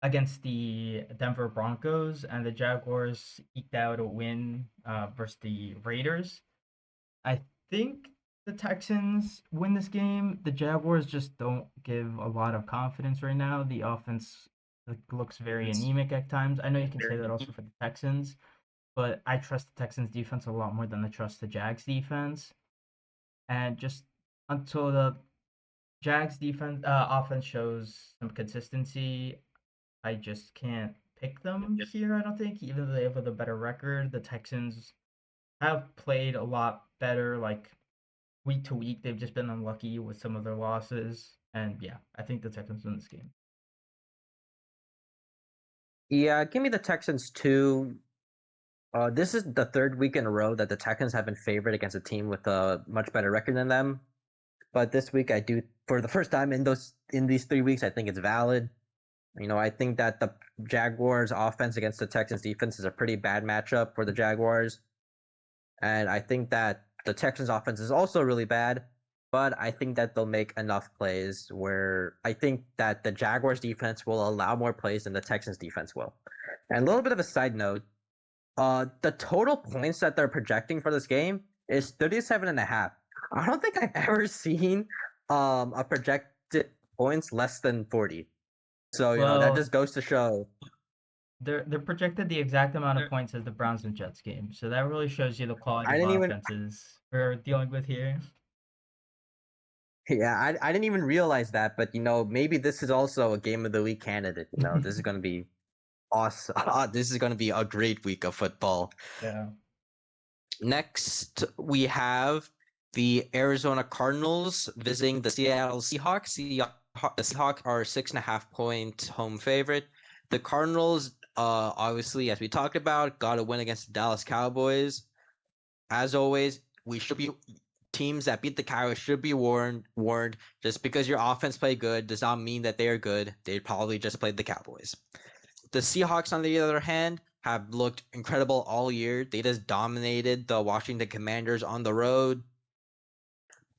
B: against the Denver Broncos, and the Jaguars eked out a win versus the Raiders. I think the Texans win this game. The Jaguars just don't give a lot of confidence right now. The offense looks very anemic at times. I know you can say that also for the Texans, but I trust the Texans defense a lot more than I trust the Jags defense. And just until the Jags defense offense shows some consistency, I just can't pick them here. I don't think, even though they have a better record, the Texans have played a lot better. Like week to week, they've just been unlucky with some of their losses. And yeah, I think the Texans win this game.
A: Yeah, give me the Texans too. This is the third week in a row that the Texans have been favored against a team with a much better record than them. But this week, I do for the first time in these 3 weeks, I think it's valid. I think that the Jaguars' offense against the Texans' defense is a pretty bad matchup for the Jaguars, and I think that the Texans' offense is also really bad. But I think that they'll make enough plays where I think that the Jaguars' defense will allow more plays than the Texans' defense will. And a little bit of a side note, the total points that they're projecting for this game is 37.5. I don't think I've ever seen a projected points less than 40. So, that
B: Well,
A: just goes to show.
B: they're projected the exact amount of points as the Browns and Jets game. So that really shows you the quality
A: I
B: of
A: didn't even
B: offenses we're dealing with here.
A: yeah, I didn't even realize that, but maybe this is also a game of the week candidate. This is going to be awesome. This is going to be a great week of football.
B: Yeah.
A: Next, we have the Arizona Cardinals visiting the Seattle Seahawks. The Seahawks are 6.5 point home favorite. The Cardinals, obviously, as we talked about, got a win against the Dallas Cowboys. As always, we should be teams that beat the Cowboys should be warned. Just because your offense played good does not mean that they are good. They probably just played the Cowboys. The Seahawks, on the other hand, have looked incredible all year. They just dominated the Washington Commanders on the road.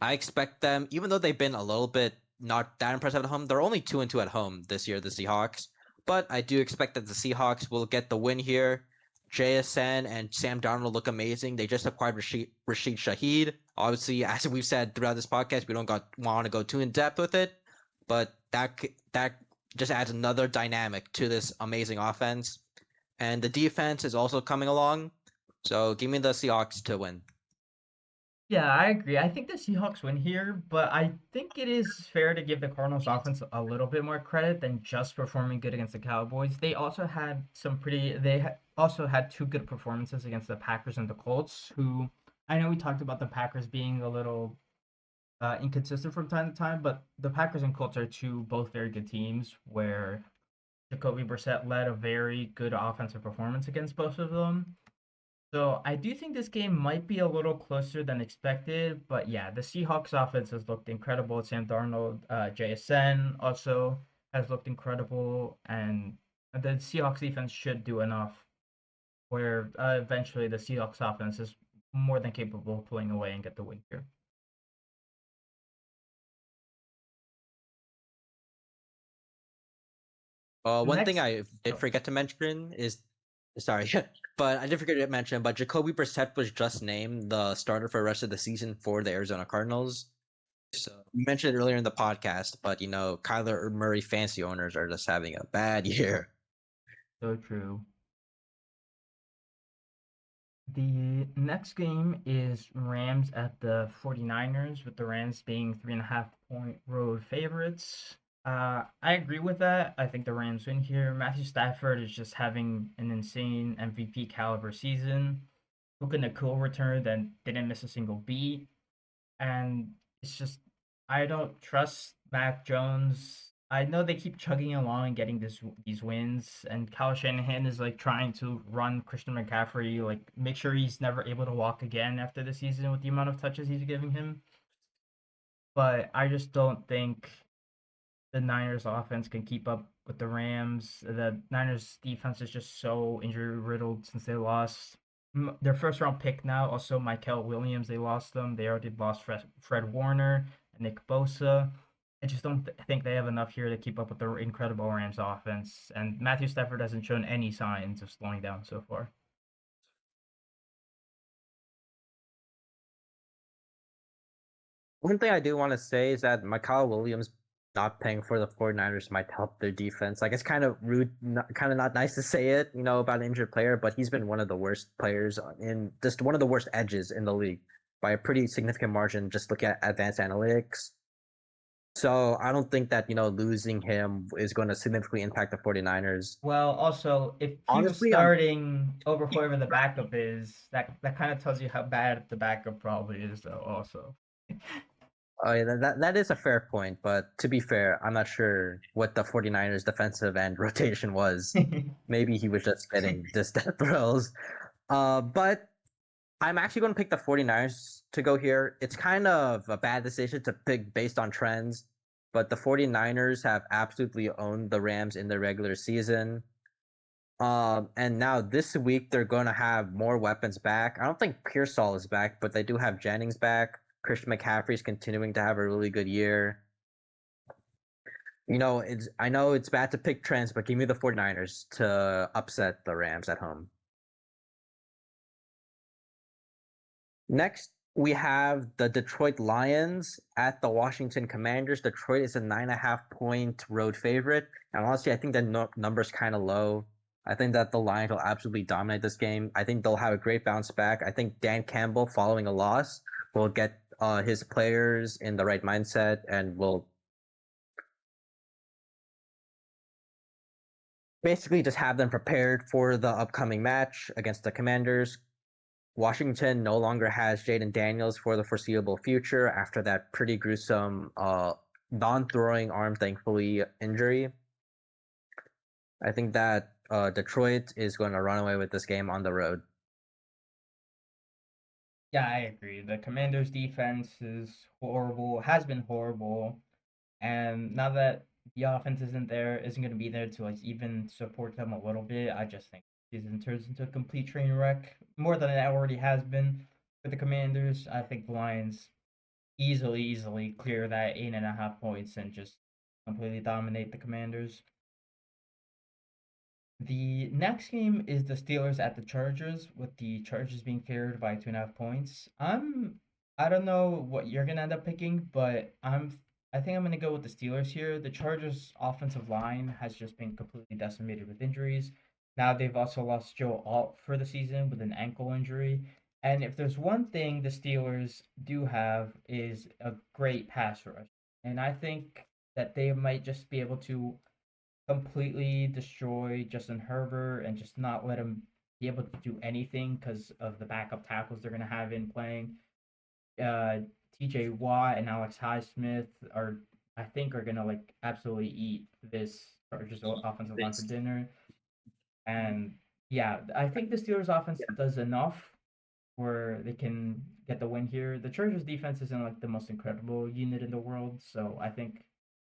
A: I expect them, even though they've been a little bit not that impressive at home, they're only 2-2 at home this year, the Seahawks. But I do expect that the Seahawks will get the win here. JSN and Sam Darnold look amazing. They just acquired Rashid Shaheed. Obviously, as we've said throughout this podcast, we don't want to go too in depth with it, but that just adds another dynamic to this amazing offense. And the defense is also coming along. So give me the Seahawks to win.
B: Yeah, I agree. I think the Seahawks win here, but I think it is fair to give the Cardinals offense a little bit more credit than just performing good against the Cowboys. They also had also had two good performances against the Packers and the Colts, who I know we talked about the Packers being a little inconsistent from time to time, but the Packers and Colts are two both very good teams where Jacoby Brissett led a very good offensive performance against both of them. So I do think this game might be a little closer than expected, but yeah, the Seahawks offense has looked incredible. Sam Darnold, JSN also has looked incredible, and the Seahawks defense should do enough where eventually the Seahawks offense is more than capable of pulling away and get the win here.
A: One thing
B: Next,
A: I did
B: oh,
A: forget to mention is, sorry, But I did forget to mention, but Jacoby Brissett was just named the starter for the rest of the season for the Arizona Cardinals. So you mentioned it earlier in the podcast, but Kyler Murray fancy owners are just having a bad year.
B: So true. The next game is Rams at the 49ers, with the Rams being 3.5 point road favorites. I agree with that. I think the Rams win here. Matthew Stafford is just having an insane MVP caliber season. Puka Nakul returned and didn't miss a single beat. And it's just I don't trust Mac Jones. I know they keep chugging along and getting these wins, and Kyle Shanahan is like trying to run Christian McCaffrey, like make sure he's never able to walk again after the season with the amount of touches he's giving him. But I just don't think the Niners offense can keep up with the Rams. The Niners defense is just so injury riddled since they lost their first round pick now. Also, Michael Williams, they lost them. They already lost Fred Warner and Nick Bosa. I just don't think they have enough here to keep up with the incredible Rams offense. And Matthew Stafford hasn't shown any signs of slowing down so far.
A: One thing I do want to say is that Michael Williams not paying for the 49ers might help their defense. Like, it's kind of rude, kind of not nice to say it, about an injured player, but he's been one of the worst players in just one of the worst edges in the league by a pretty significant margin. Just look at advanced analytics. So I don't think that, losing him is going to significantly impact the 49ers.
B: Well, also, if he was
A: Honestly, I'm
B: starting over whoever the backup is, that kind of tells you how bad the backup probably is, though. Also,
A: Oh, yeah, that is a fair point, but to be fair, I'm not sure what the 49ers defensive end rotation was. Maybe he was just getting just death throws. But I'm actually going to pick the 49ers to go here. It's kind of a bad decision to pick based on trends, but the 49ers have absolutely owned the Rams in the regular season. And now this week they're going to have more weapons back. I don't think Pearsall is back, but they do have Jennings back. Christian McCaffrey's continuing to have a really good year. I know it's bad to pick trends, but give me the 49ers to upset the Rams at home. Next, we have the Detroit Lions at the Washington Commanders. Detroit is a 9.5 point road favorite. And honestly, I think the number's kind of low. I think that the Lions will absolutely dominate this game. I think they'll have a great bounce back. I think Dan Campbell, following a loss, will get his players in the right mindset and will basically just have them prepared for the upcoming match against the Commanders. Washington no longer has Jaden Daniels for the foreseeable future after that pretty gruesome non-throwing arm, thankfully, injury. I think that Detroit is going to run away with this game on the road.
B: yeah, I agree. The Commanders' defense is horrible, has been horrible, and now that the offense isn't going to be there to like even support them a little bit. I just think the season turns into a complete train wreck more than it already has been for the Commanders. I think the Lions easily clear that 8.5 points and just completely dominate the Commanders. The next game is the Steelers at the Chargers, with the Chargers being favored by 2.5 points. I don't know what you're gonna end up picking, but I think I'm gonna go with the Steelers here. The Chargers offensive line has just been completely decimated with injuries. Now they've also lost Joe Alt for the season with an ankle injury. And if there's one thing the Steelers do have is a great pass rush. And I think that they might just be able to completely destroy Justin Herbert and just not let him be able to do anything because of the backup tackles they're going to have in playing. Uh, TJ Watt and Alex Highsmith I think, are going to like absolutely eat this Chargers offensive line for dinner. And yeah, I think the Steelers offense does enough where they can get the win here. The Chargers defense isn't like the most incredible unit in the world, so I think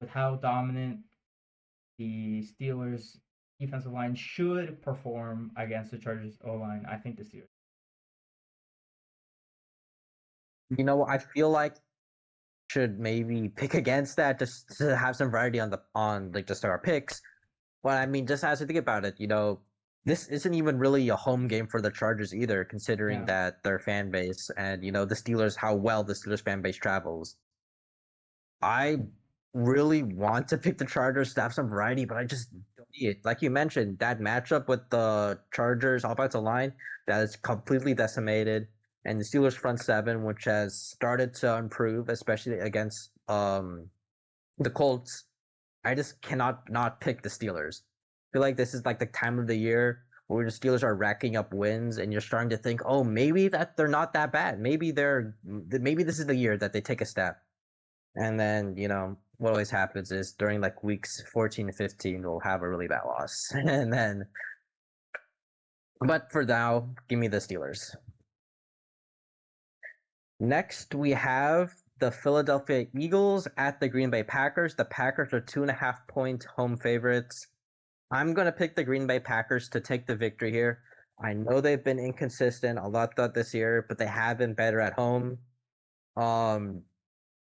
B: with how dominant the Steelers defensive line should perform against the Chargers O line. I think the Steelers.
A: I feel like should maybe pick against that just to have some variety on like just our picks. But I mean, just as I think about it, this isn't even really a home game for the Chargers either, considering
B: Yeah.
A: that their fan base and the Steelers, how well the Steelers fan base travels. I really want to pick the Chargers to have some variety, but I just don't see it. Like you mentioned, that matchup with the Chargers offensive line that is completely decimated, and the Steelers front seven, which has started to improve, especially against the Colts. I just cannot not pick the Steelers. I feel like this is like the time of the year where the Steelers are racking up wins, and you're starting to think, oh, maybe that they're not that bad. Maybe this is the year that they take a step. And then, what always happens is during like weeks 14 to 15, we'll have a really bad loss. And then, but for now, give me the Steelers. Next, we have the Philadelphia Eagles at the Green Bay Packers. The Packers are 2.5-point home favorites. I'm going to pick the Green Bay Packers to take the victory here. I know they've been inconsistent a lot this year, but they have been better at home.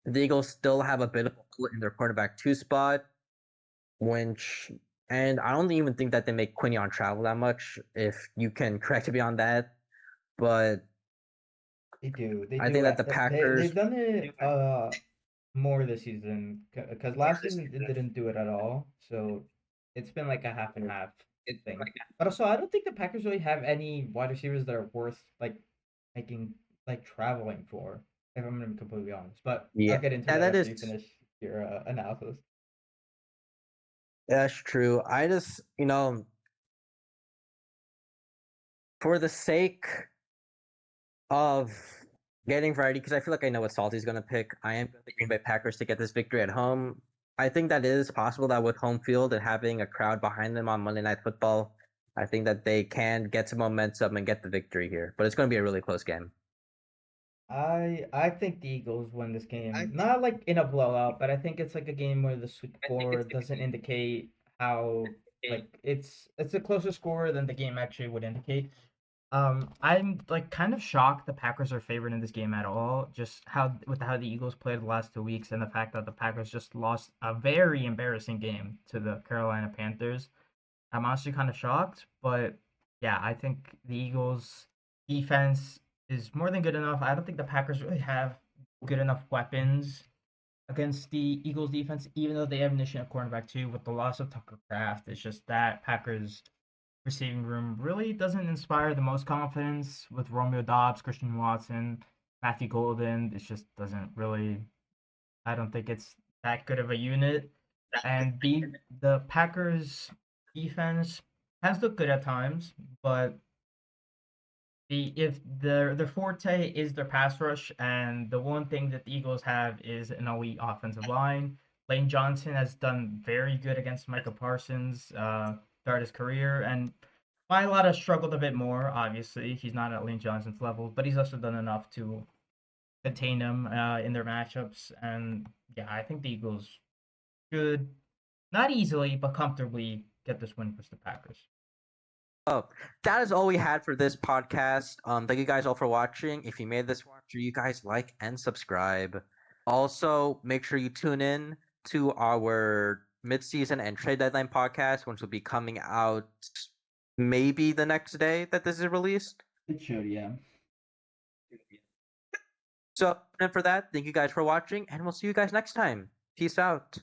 A: The Eagles still have a bit of a hole in their quarterback two spot, which, and I don't even think that they make Quinion travel that much. If you can correct me on that, but
B: They do. They
A: I
B: do.
A: think that the
B: They've
A: Packers,
B: done it more this season because last season it didn't do it at all. So it's been like a half and half thing. But also, I don't think the Packers really have any wide receivers that are worth like making like traveling for. If I'm gonna be completely honest, but
A: yeah,
B: I'll get into that
A: that
B: after
A: is
B: you finish your analysis.
A: that's true. I just, for the sake of getting variety, because I feel like I know what Salty's going to pick. I am going to Green Bay Packers to get this victory at home. I think that it is possible that with home field and having a crowd behind them on Monday Night Football, I think that they can get some momentum and get the victory here. But it's going to be a really close game.
B: I think the Eagles win this game. Not like in a blowout, but I think it's like a game where the score doesn't indicate how like it's a closer score than the game actually would indicate. I'm like kind of shocked the Packers are favored in this game at all. Just how the Eagles played the last 2 weeks and the fact that the Packers just lost a very embarrassing game to the Carolina Panthers. I'm honestly kind of shocked, but yeah, I think the Eagles defense is more than good enough. I don't think the Packers really have good enough weapons against the Eagles defense, even though they have an issue at cornerback too. With the loss of Tucker Craft, it's just that Packers receiving room really doesn't inspire the most confidence with Romeo Dobbs, Christian Watson, Matthew Golden. It just doesn't really. I don't think it's that good of a unit. And the Packers defense has looked good at times, but if their forte is their pass rush, and the one thing that the Eagles have is an elite offensive line. Lane Johnson has done very good against Micah Parsons throughout his career, and Mailata has struggled a bit more. Obviously, he's not at Lane Johnson's level, but he's also done enough to contain them in their matchups. And yeah, I think the Eagles should not easily but comfortably get this win versus the Packers.
A: Oh, that is all we had for this podcast. Thank you guys all for watching. If you made this far, sure you guys like and subscribe. Also, make sure you tune in to our mid-season and trade deadline podcast, which will be coming out maybe the next day that this is released.
B: It should, yeah.
A: So, and for that, thank you guys for watching, and we'll see you guys next time. Peace out.